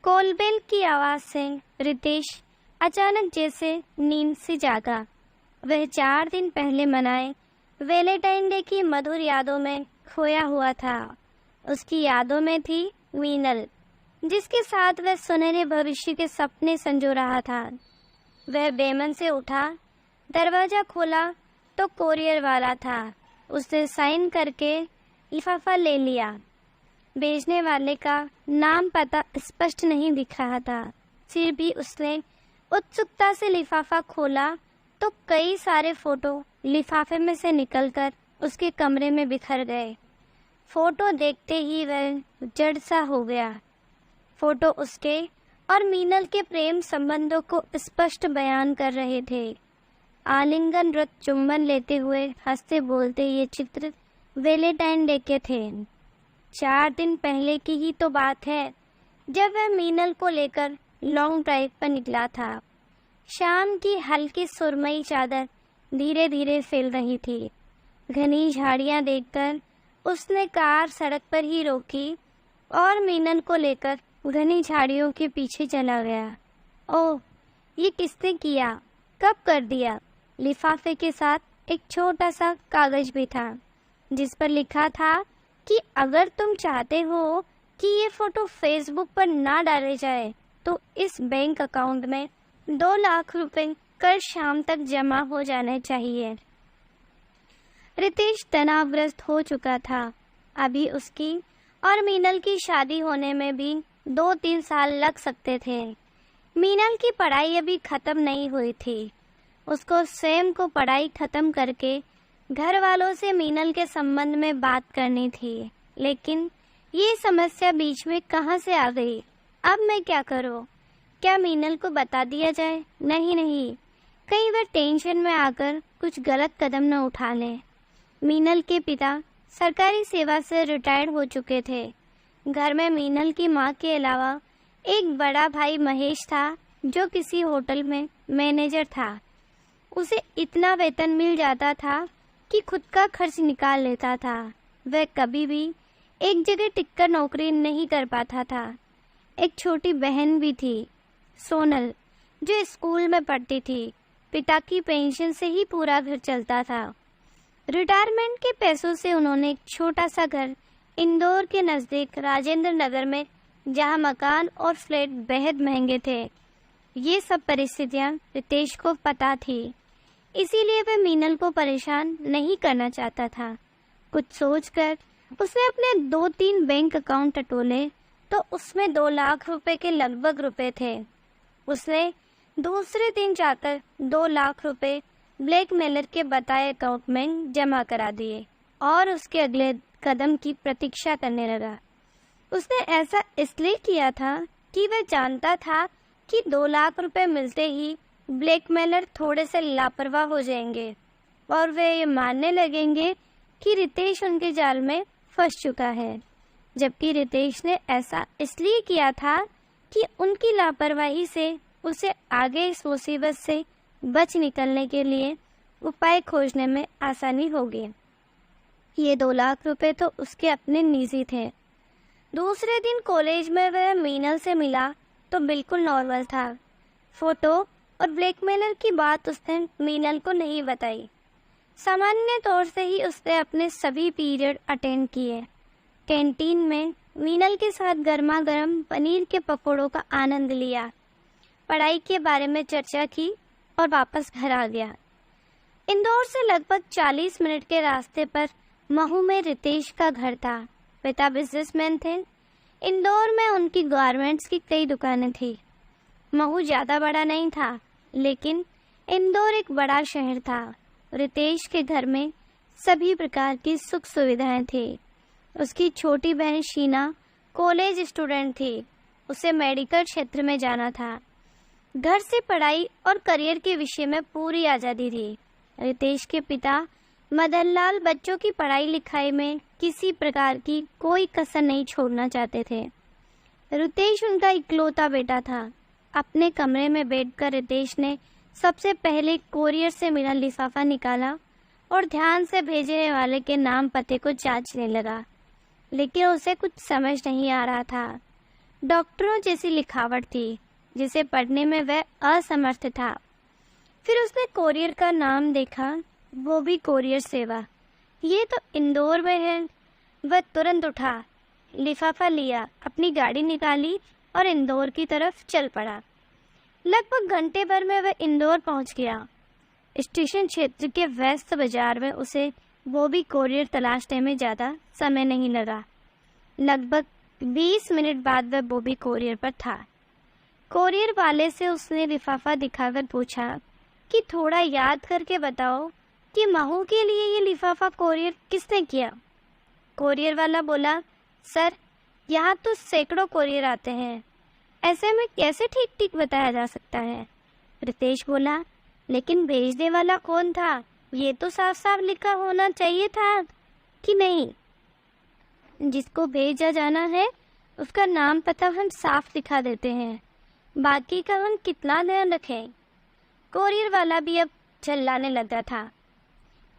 कोलबेल की आवाज़ से रितेश अचानक जैसे नींद से जागा। वह 4 दिन पहले मनाए वैलेंटाइन डे की मधुर यादों में खोया हुआ था। उसकी यादों में थी मीनल, जिसके साथ वह सुनहरे भविष्य के सपने संजो रहा था। वह बेमन से उठा, दरवाज़ा खोला तो कोरियर वाला था। उसने साइन करके लिफाफा ले लिया। भेजने वाले का नाम पता स्पष्ट नहीं दिख रहा था। फिर भी उसने उत्सुकता से लिफाफा खोला तो कई सारे फोटो लिफाफे में से निकलकर उसके कमरे में बिखर गए। फोटो देखते ही वह जड़ सा हो गया। फोटो उसके और मीनल के प्रेम संबंधों को स्पष्ट बयान कर रहे थे। आलिंगन रत चुंबन लेते हुए हंसते बोलते ये चित्र वैलेंटाइन डे के थे। 4 दिन पहले की ही तो बात है जब वह मीनल को लेकर लॉन्ग ड्राइव पर निकला था। शाम की हल्की सुरमई चादर धीरे धीरे फैल रही थी। घनी झाड़ियां देखकर उसने कार सड़क पर ही रोकी और मीनल को लेकर घनी झाड़ियों के पीछे चला गया। ओह, ये किसने किया, कब कर दिया? लिफाफे के साथ एक छोटा सा कागज भी था जिस पर लिखा था कि अगर तुम चाहते हो कि ये फोटो फेसबुक पर ना डाले जाए तो इस बैंक अकाउंट में 2 लाख रुपए कल शाम तक जमा हो जाने चाहिए। रितेश तनावग्रस्त हो चुका था। अभी उसकी और मीनल की शादी होने में भी 2-3 साल लग सकते थे। मीनल की पढ़ाई अभी खत्म नहीं हुई थी। उसको स्वयं को पढ़ाई खत्म करके घर वालों से मीनल के संबंध में बात करनी थी, लेकिन ये समस्या बीच में कहाँ से आ गई? अब मैं क्या करूँ? क्या मीनल को बता दिया जाए? नहीं, कहीं वह टेंशन में आकर कुछ गलत कदम न उठा ले। मीनल के पिता सरकारी सेवा से रिटायर्ड हो चुके थे। घर में मीनल की माँ के अलावा एक बड़ा भाई महेश था जो किसी होटल में मैनेजर था। उसे इतना वेतन मिल जाता था कि खुद का खर्च निकाल लेता था। वह कभी भी एक जगह टिककर नौकरी नहीं कर पाता था। एक छोटी बहन भी थी, सोनल, जो स्कूल में पढ़ती थी। पिता की पेंशन से ही पूरा घर चलता था। रिटायरमेंट के पैसों से उन्होंने एक छोटा सा घर इंदौर के नज़दीक राजेंद्र नगर में, जहां मकान और फ्लैट बेहद महंगे थे। ये सब परिस्थितियां रितेश को पता थी, इसीलिए वह मीनल को परेशान नहीं करना चाहता था। कुछ सोचकर उसने अपने 2-3 बैंक अकाउंट टटोले तो उसमें 2 लाख रुपए के लगभग रुपए थे। उसने दूसरे दिन जाकर 2 लाख रुपए ब्लैकमेलर के बताए अकाउंट में जमा करा दिए और उसके अगले कदम की प्रतीक्षा करने लगा। उसने ऐसा इसलिए किया था कि वह जानता था कि 2 लाख रुपए मिलते ही ब्लैकमेलर थोड़े से लापरवाह हो जाएंगे और वे ये मानने लगेंगे कि रितेश उनके जाल में फंस चुका है। जबकि रितेश ने ऐसा इसलिए किया था कि उनकी लापरवाही से उसे आगे इस मुसीबत से बच निकलने के लिए उपाय खोजने में आसानी होगी। ये 2 लाख रुपए तो उसके अपने निजी थे। दूसरे दिन कॉलेज में वह मीनल से मिला तो बिल्कुल नॉर्मल था। फोटो और ब्लैकमेलर की बात उसने मीनल को नहीं बताई। सामान्य तौर से ही उसने अपने सभी पीरियड अटेंड किए। कैंटीन में मीनल के साथ गर्मा गर्म पनीर के पकौड़ों का आनंद लिया, पढ़ाई के बारे में चर्चा की और वापस घर आ गया। इंदौर से लगभग 40 मिनट के रास्ते पर महू में रितेश का घर था। पिता बिजनेसमैन थे। इंदौर में उनकी गारमेंट्स की कई दुकानें थी। महू ज़्यादा बड़ा नहीं था, लेकिन इंदौर एक बड़ा शहर था। रितेश के घर में सभी प्रकार की सुख सुविधाएं थी। उसकी छोटी बहन शीना कॉलेज स्टूडेंट थी। उसे मेडिकल क्षेत्र में जाना था। घर से पढ़ाई और करियर के विषय में पूरी आज़ादी थी। रितेश के पिता मदनलाल बच्चों की पढ़ाई लिखाई में किसी प्रकार की कोई कसर नहीं छोड़ना चाहते थे। रितेश उनका इकलौता बेटा था। अपने कमरे में बैठकर रितेश ने सबसे पहले कोरियर से मिला लिफाफा निकाला और ध्यान से भेजने वाले के नाम पते को जांचने लगा, लेकिन उसे कुछ समझ नहीं आ रहा था। डॉक्टरों जैसी लिखावट थी जिसे पढ़ने में वह असमर्थ था। फिर उसने कोरियर का नाम देखा, वो भी कोरियर सेवा। ये तो इंदौर में है। वह तुरंत उठा, लिफाफा लिया, अपनी गाड़ी निकाली और इंदौर की तरफ चल पड़ा। लगभग घंटे भर में वह इंदौर पहुंच गया। स्टेशन क्षेत्र के व्यस्त बाजार में उसे वो भी कोरियर तलाशने में ज़्यादा समय नहीं लगा। लगभग 20 मिनट बाद वह बॉबी कोरियर पर था। कोरियर वाले से उसने लिफाफा दिखाकर पूछा कि थोड़ा याद करके बताओ कि महू के लिए ये लिफाफा कोरियर किसने किया। कोरियर वाला बोला, सर यहाँ तो सैकड़ों कोरियर आते हैं, ऐसे में कैसे ठीक ठीक बताया जा सकता है। रितेश बोला, लेकिन भेजने वाला कौन था, ये तो साफ साफ लिखा होना चाहिए था कि नहीं। जिसको भेजा जाना है उसका नाम पता हम साफ दिखा देते हैं, बाकी का हम कितना ध्यान रखें। कोरियर वाला भी अब चिल्लाने लगा था।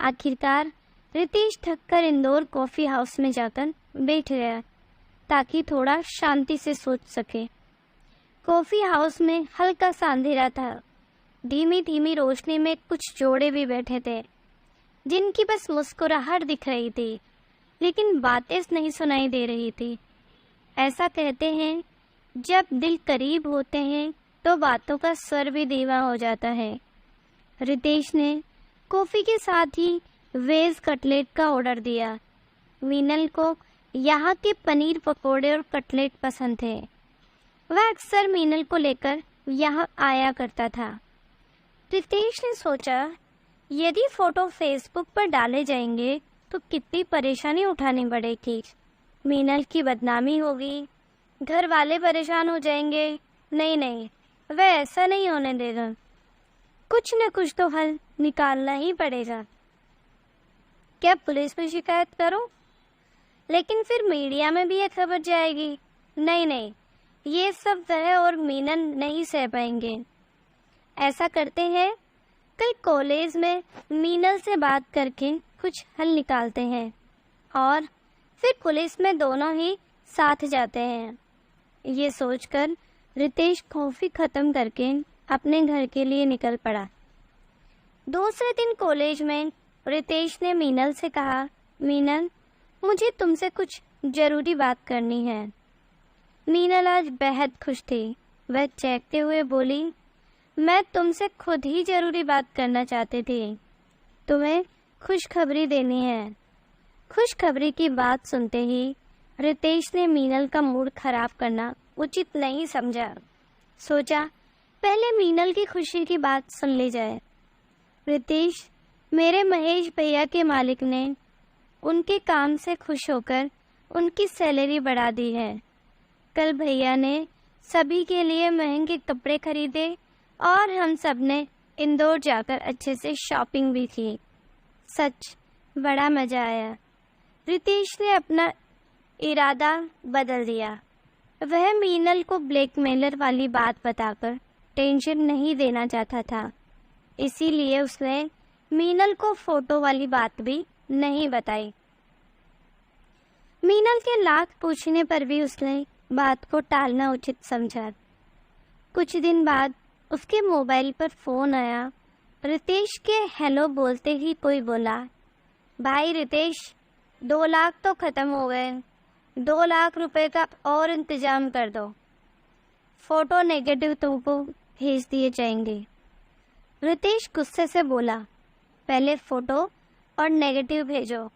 आखिरकार रितेश थककर इंदौर कॉफ़ी हाउस में जाकर बैठ गया ताकि थोड़ा शांति से सोच सके। कॉफ़ी हाउस में हल्का सा अंधेरा था। धीमी धीमी रोशनी में कुछ जोड़े भी बैठे थे जिनकी बस मुस्कुराहट दिख रही थी, लेकिन बातें नहीं सुनाई दे रही थी। ऐसा कहते हैं जब दिल करीब होते हैं तो बातों का स्वर भी धीमा हो जाता है। रितेश ने कॉफ़ी के साथ ही वेज कटलेट का ऑर्डर दिया। मीनल को यहाँ के पनीर पकोड़े और कटलेट पसंद थे। वह अक्सर मीनल को लेकर यहाँ आया करता था। रितेश ने सोचा, यदि फ़ोटो फेसबुक पर डाले जाएंगे तो कितनी परेशानी उठानी पड़ेगी। मीनल की बदनामी होगी, घर वाले परेशान हो जाएंगे। नहीं नहीं, वह ऐसा नहीं होने देगा। कुछ न कुछ तो हल निकालना ही पड़ेगा। क्या पुलिस में शिकायत करूं? लेकिन फिर मीडिया में भी यह खबर जाएगी। नहीं नहीं, ये सब वह और मीनल नहीं सह पाएंगे। ऐसा करते हैं, कल कॉलेज में मीनल से बात करके कुछ हल निकालते हैं और फिर पुलिस में दोनों ही साथ जाते हैं। ये सोचकर रितेश कॉफ़ी ख़त्म करके अपने घर के लिए निकल पड़ा। दूसरे दिन कॉलेज में रितेश ने मीनल से कहा, मीनल मुझे तुमसे कुछ ज़रूरी बात करनी है। मीनल आज बेहद खुश थी। वह चहकते हुए बोली, मैं तुमसे खुद ही ज़रूरी बात करना चाहती थी। तुम्हें खुशखबरी देनी है। खुशखबरी की बात सुनते ही रितेश ने मीनल का मूड खराब करना उचित नहीं समझा। सोचा पहले मीनल की खुशी की बात सुन ली जाए। रितेश, मेरे महेश भैया के मालिक ने उनके काम से खुश होकर उनकी सैलरी बढ़ा दी है। कल भैया ने सभी के लिए महंगे कपड़े खरीदे और हम सब ने इंदौर जाकर अच्छे से शॉपिंग भी की। सच बड़ा मज़ा आया। रितेश ने अपना इरादा बदल दिया। वह मीनल को ब्लैकमेलर वाली बात बताकर टेंशन नहीं देना चाहता था, इसीलिए उसने मीनल को फ़ोटो वाली बात भी नहीं बताई। मीनल के लाख पूछने पर भी उसने बात को टालना उचित समझा। कुछ दिन बाद उसके मोबाइल पर फ़ोन आया। रितेश के हेलो बोलते ही कोई बोला, भाई रितेश, 2 लाख तो ख़त्म हो गए, 2 लाख रुपए का और इंतज़ाम कर दो। फ़ोटो नेगेटिव तुमको भेज दिए जाएंगे। रितेश गुस्से से बोला, पहले फ़ोटो और नेगेटिव भेजो,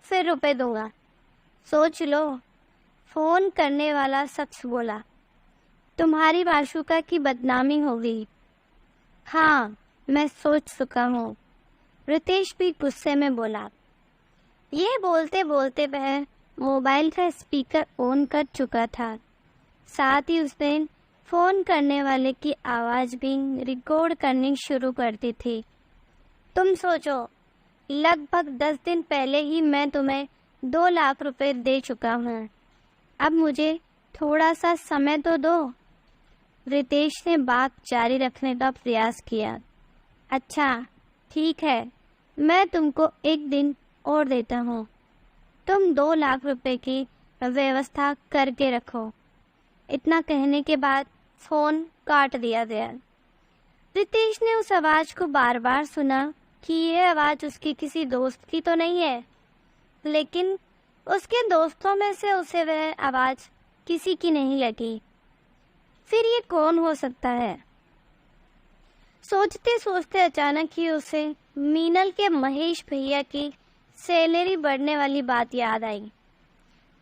फिर रुपए दूंगा। सोच लो। फ़ोन करने वाला शख्स बोला, तुम्हारी माशूका की बदनामी होगी। हाँ, मैं सोच चुका हूँ। रितेश भी गुस्से में बोला। यह बोलते बोलते वह मोबाइल का स्पीकर ऑन कर चुका था। साथ ही उसने फ़ोन करने वाले की आवाज़ भी रिकॉर्ड करनी शुरू कर दी थी। तुम सोचो, लगभग 10 दिन पहले ही मैं तुम्हें 2 लाख रुपए दे चुका हूँ। अब मुझे थोड़ा सा समय तो दो। रितेश ने बात जारी रखने का प्रयास किया। अच्छा ठीक है, मैं तुमको 1 दिन और देता हूँ। तुम 2 लाख रुपए की व्यवस्था करके रखो। इतना कहने के बाद फोन काट दिया गया। रितेश ने उस आवाज को बार बार सुना कि यह आवाज उसकी किसी दोस्त की तो नहीं है, लेकिन उसके दोस्तों में से उसे वह आवाज किसी की नहीं लगी। फिर ये कौन हो सकता है? सोचते सोचते अचानक ही उसे मीनल के महेश भैया की सैलरी बढ़ने वाली बात याद आई।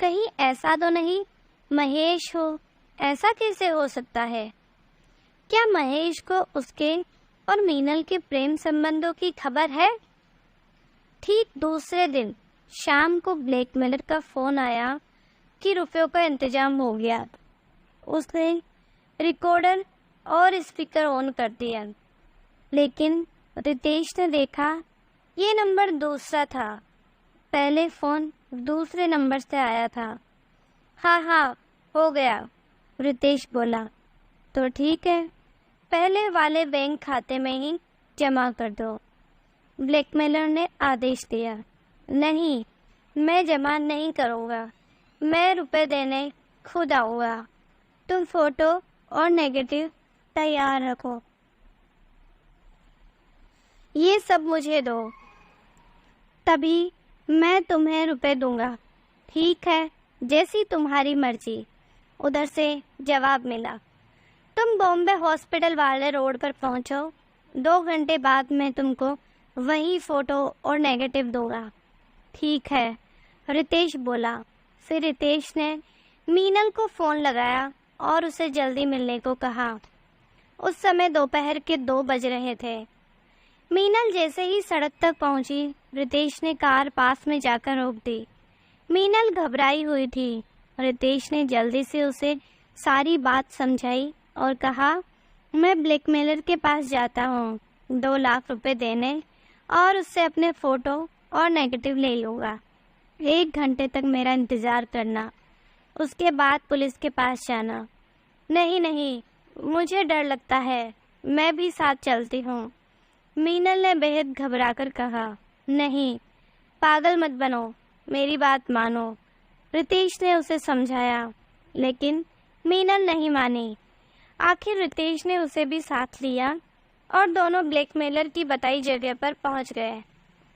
कहीं ऐसा तो नहीं महेश हो? ऐसा कैसे हो सकता है? क्या महेश को उसके और मीनल के प्रेम संबंधों की खबर है? ठीक दूसरे दिन शाम को ब्लैकमेलर का फोन आया कि रुपयों का इंतजाम हो गया। उसने रिकॉर्डर और स्पीकर ऑन कर दिया, लेकिन रितेश ने देखा ये नंबर दूसरा था। पहले फोन दूसरे नंबर से आया था। हाँ हो गया, रितेश बोला। तो ठीक है, पहले वाले बैंक खाते में ही जमा कर दो, ब्लैकमेलर ने आदेश दिया। नहीं, मैं जमा नहीं करूँगा, मैं रुपए देने खुद आऊँगा। तुम फोटो और नेगेटिव तैयार रखो, ये सब मुझे दो, तभी मैं तुम्हें रुपए दूंगा। ठीक है, जैसी तुम्हारी मर्जी, उधर से जवाब मिला। तुम बॉम्बे हॉस्पिटल वाले रोड पर पहुंचो, 2 घंटे बाद मैं तुमको वही फोटो और नेगेटिव दूंगा। ठीक है, रितेश बोला। फिर रितेश ने मीनल को फ़ोन लगाया और उसे जल्दी मिलने को कहा। उस समय दोपहर के 2 बज रहे थे। मीनल जैसे ही सड़क तक पहुंची, रितेश ने कार पास में जाकर रोक दी। मीनल घबराई हुई थी। रितेश ने जल्दी से उसे सारी बात समझाई और कहा, मैं ब्लैकमेलर के पास जाता हूँ 2 लाख रुपए देने और उससे अपने फ़ोटो और नेगेटिव ले लूँगा। 1 घंटे तक मेरा इंतज़ार करना, उसके बाद पुलिस के पास जाना। नहीं, मुझे डर लगता है, मैं भी साथ चलती हूँ, मीनल ने बेहद घबराकर कहा। नहीं, पागल मत बनो, मेरी बात मानो, रितेश ने उसे समझाया, लेकिन मीनल नहीं मानी। आखिर रितेश ने उसे भी साथ लिया और दोनों ब्लैकमेलर की बताई जगह पर पहुंच गए।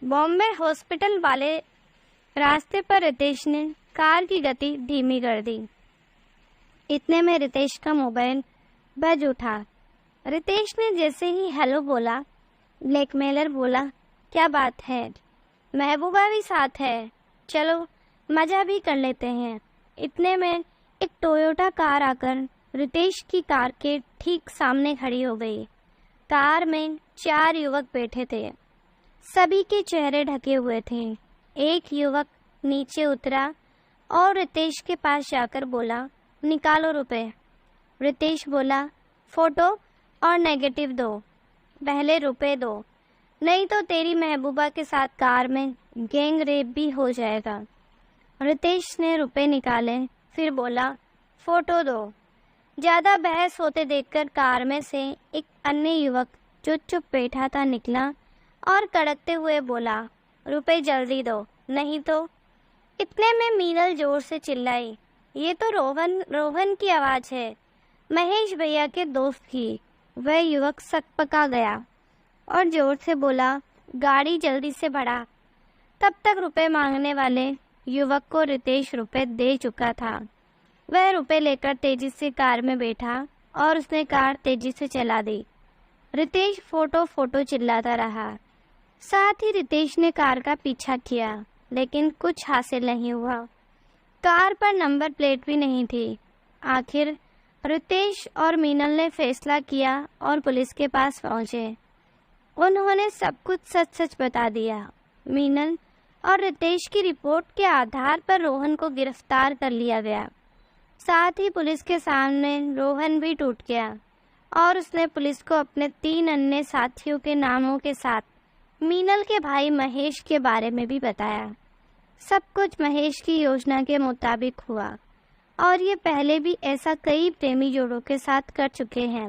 बॉम्बे हॉस्पिटल वाले रास्ते पर रितेश ने कार की गति धीमी कर दी। इतने में रितेश का मोबाइल बज उठा। रितेश ने जैसे ही हेलो बोला, ब्लैकमेलर बोला, क्या बात है? महबूबा भी साथ है, चलो मज़ा भी कर लेते हैं। इतने में एक टोयोटा कार आकर रितेश की कार के ठीक सामने खड़ी हो गई। कार में 4 युवक बैठे थे। सभी के चेहरे ढके हुए थे। एक युवक नीचे उतरा और रितेश के पास जाकर बोला, निकालो रुपए। रितेश बोला, फोटो और नेगेटिव दो, पहले रुपए दो, नहीं तो तेरी महबूबा के साथ कार में गैंग रेप भी हो जाएगा। रितेश ने रुपए निकाले, फिर बोला, फोटो दो। ज़्यादा बहस होते देखकर कार में से एक अन्य युवक जो चुप बैठा था निकला और कड़कते हुए बोला, रुपए जल्दी दो, नहीं तो। इतने में मीनल जोर से चिल्लाई, ये तो रोहन की आवाज़ है, महेश भैया के दोस्त की। वह युवक सकपका गया और जोर से बोला, गाड़ी जल्दी से बढ़ा। तब तक रुपए मांगने वाले युवक को रितेश रुपए दे चुका था। वह रुपए लेकर तेजी से कार में बैठा और उसने कार तेजी से चला दी। रितेश फोटो चिल्लाता रहा। साथ ही रितेश ने कार का पीछा किया, लेकिन कुछ हासिल नहीं हुआ। कार पर नंबर प्लेट भी नहीं थी। आखिर रितेश और मीनल ने फैसला किया और पुलिस के पास पहुंचे। उन्होंने सब कुछ सच सच बता दिया। मीनल और रितेश की रिपोर्ट के आधार पर रोहन को गिरफ्तार कर लिया गया। साथ ही पुलिस के सामने रोहन भी टूट गया और उसने पुलिस को अपने 3 अन्य साथियों के नामों के साथ मीनल के भाई महेश के बारे में भी बताया। सब कुछ महेश की योजना के मुताबिक हुआ और ये पहले भी ऐसा कई प्रेमी जोड़ों के साथ कर चुके हैं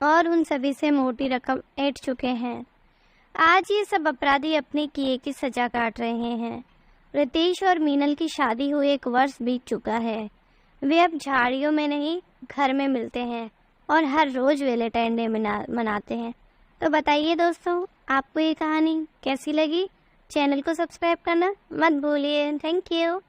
और उन सभी से मोटी रकम ऐंठ चुके हैं। आज ये सब अपराधी अपने किए की सजा काट रहे हैं। रितेश और मीनल की शादी हुए 1 वर्ष बीत चुका है। वे अब झाड़ियों में नहीं, घर में मिलते हैं और हर रोज वैलेंटाइन डे मनाते हैं। तो बताइए दोस्तों, आपको ये कहानी कैसी लगी? चैनल को सब्सक्राइब करना मत भूलिए। Thank you.